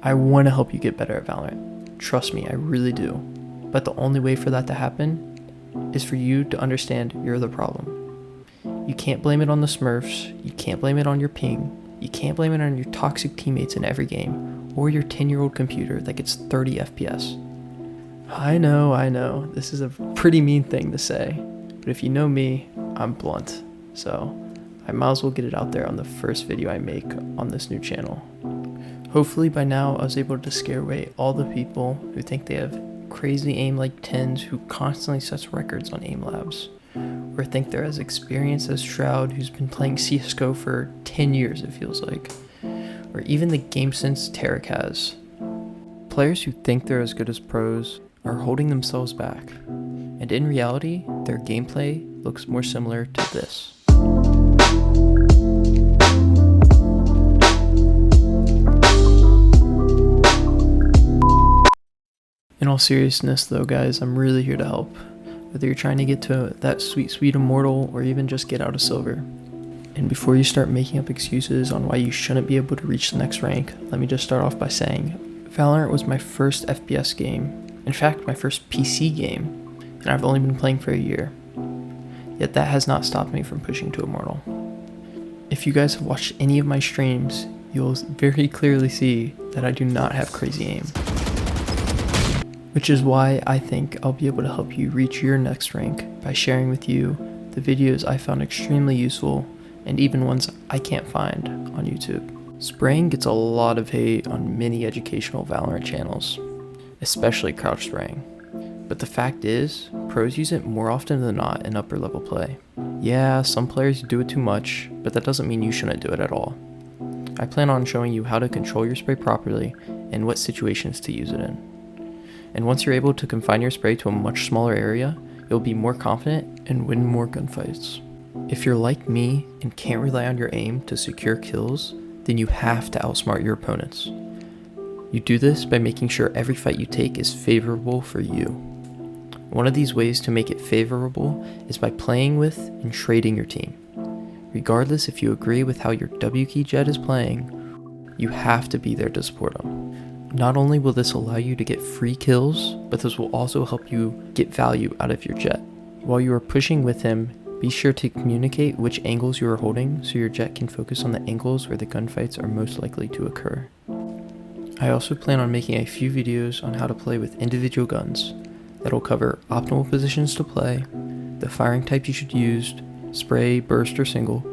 I want to help you get better at Valorant. Trust me, I really do. But the only way for that to happen is for you to understand you're the problem. You can't blame it on the Smurfs, you can't blame it on your ping, you can't blame it on your toxic teammates in every game, or your 10-year-old computer that gets 30 FPS. I know, this is a pretty mean thing to say, but if you know me, I'm blunt, so I might as well get it out there on the first video I make on this new channel. Hopefully by now I was able to scare away all the people who think they have crazy aim like Tens who constantly sets records on aim labs, or think they're as experienced as Shroud who's been playing CSGO for 10 years it feels like, or even the game sense Tarek has. Players who think they're as good as pros are holding themselves back, and in reality their gameplay looks more similar to this. In all seriousness though guys, I'm really here to help. Whether you're trying to get to that sweet immortal or even just get out of silver. And before you start making up excuses on why you shouldn't be able to reach the next rank, let me just start off by saying, Valorant was my first FPS game, in fact my first PC game, and I've only been playing for a year. Yet that has not stopped me from pushing to immortal. If you guys have watched any of my streams, you'll very clearly see that I do not have crazy aim. Which is why I think I'll be able to help you reach your next rank by sharing with you the videos I found extremely useful and even ones I can't find on YouTube. Spraying gets a lot of hate on many educational Valorant channels, especially crouch spraying. But the fact is, pros use it more often than not in upper level play. Yeah, some players do it too much, but that doesn't mean you shouldn't do it at all. I plan on showing you how to control your spray properly and what situations to use it in. And once you're able to confine your spray to a much smaller area, you'll be more confident and win more gunfights. If you're like me and can't rely on your aim to secure kills, then you have to outsmart your opponents. You do this by making sure every fight you take is favorable for you. One of these ways to make it favorable is by playing with and trading your team. Regardless if you agree with how your W key jet is playing, you have to be there to support them. Not only will this allow you to get free kills, but this will also help you get value out of your jet. While you are pushing with him, be sure to communicate which angles you are holding so your jet can focus on the angles where the gunfights are most likely to occur. I also plan on making a few videos on how to play with individual guns that will cover optimal positions to play, the firing type you should use, spray, burst, or single,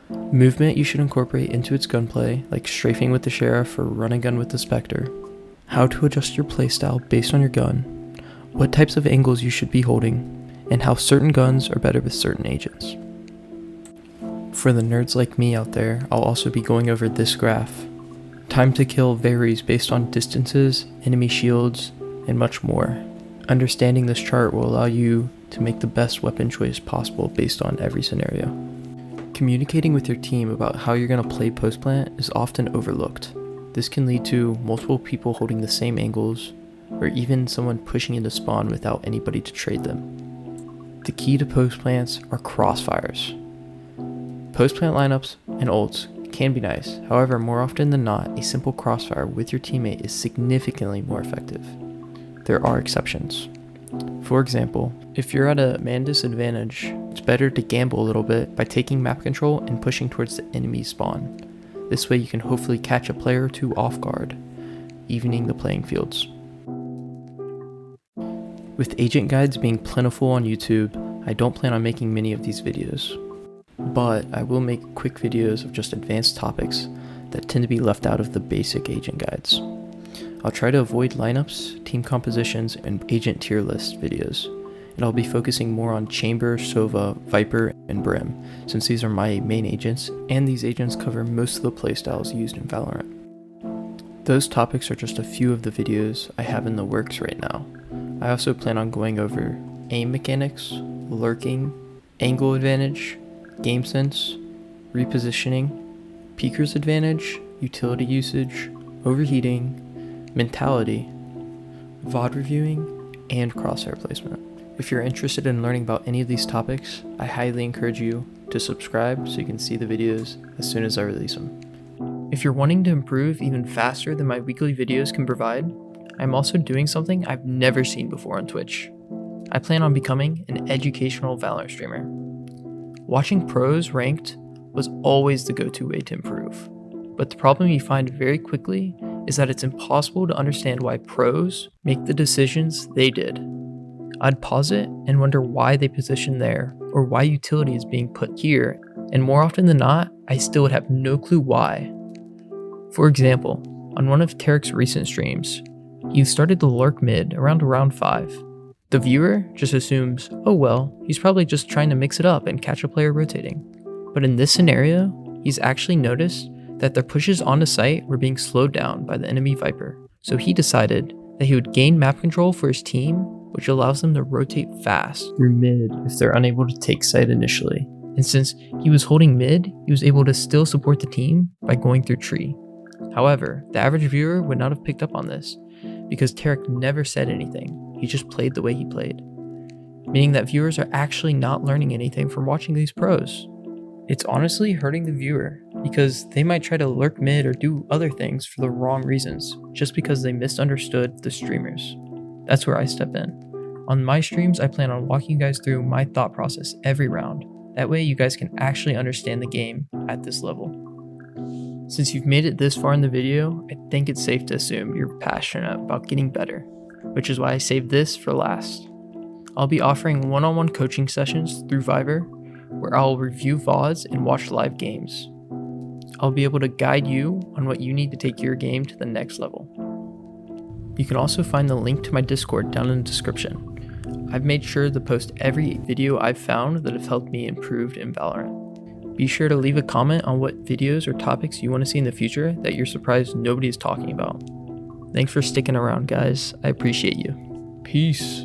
movement you should incorporate into its gunplay, like strafing with the Sheriff or run and gun with the Spectre, how to adjust your playstyle based on your gun, what types of angles you should be holding, and how certain guns are better with certain agents. For the nerds like me out there, I'll also be going over this graph. Time to kill varies based on distances, enemy shields, and much more. Understanding this chart will allow you to make the best weapon choice possible based on every scenario. Communicating with your team about how you're going to play post-plant is often overlooked. This can lead to multiple people holding the same angles, or even someone pushing into spawn without anybody to trade them. The key to post-plants are crossfires. Post-plant lineups and ults can be nice, however more often than not, a simple crossfire with your teammate is significantly more effective. There are exceptions. For example, if you're at a man disadvantage, it's better to gamble a little bit by taking map control and pushing towards the enemy spawn. This way you can hopefully catch a player or two off guard, evening the playing fields. With agent guides being plentiful on YouTube, I don't plan on making many of these videos. But I will make quick videos of just advanced topics that tend to be left out of the basic agent guides. I'll try to avoid lineups, team compositions, and agent tier list videos, and I'll be focusing more on Chamber, Sova, Viper, and Brim, since these are my main agents, and these agents cover most of the playstyles used in Valorant. Those topics are just a few of the videos I have in the works right now. I also plan on going over aim mechanics, lurking, angle advantage, game sense, repositioning, peeker's advantage, utility usage, overheating, mentality, VOD reviewing, and crosshair placement. If you're interested in learning about any of these topics, I highly encourage you to subscribe so you can see the videos as soon as I release them. If you're wanting to improve even faster than my weekly videos can provide, I'm also doing something I've never seen before on Twitch. I plan on becoming an educational Valorant streamer. Watching pros ranked was always the go-to way to improve, but the problem you find very quickly is that it's impossible to understand why pros make the decisions they did. I'd pause it and wonder why they positioned there, or why utility is being put here, and more often than not, I still would have no clue why. For example, on one of Tarek's recent streams, he started to lurk mid around round 5. The viewer just assumes, oh well, he's probably just trying to mix it up and catch a player rotating. But in this scenario, he's actually noticed that their pushes onto site were being slowed down by the enemy Viper. So he decided that he would gain map control for his team, which allows them to rotate fast through mid if they're unable to take site initially. And since he was holding mid, he was able to still support the team by going through tree. However, the average viewer would not have picked up on this, because Tarek never said anything. He just played the way he played, meaning that viewers are actually not learning anything from watching these pros. It's honestly hurting the viewer, because they might try to lurk mid or do other things for the wrong reasons, just because they misunderstood the streamers. That's where I step in. On my streams, I plan on walking you guys through my thought process every round. That way you guys can actually understand the game at this level. Since you've made it this far in the video, I think it's safe to assume you're passionate about getting better, which is why I saved this for last. I'll be offering one-on-one coaching sessions through Viber, where I'll review VODs and watch live games. I'll be able to guide you on what you need to take your game to the next level. You can also find the link to my Discord down in the description. I've made sure to post every video I've found that have helped me improve in Valorant. Be sure to leave a comment on what videos or topics you want to see in the future that you're surprised nobody is talking about. Thanks for sticking around, guys. I appreciate you. Peace.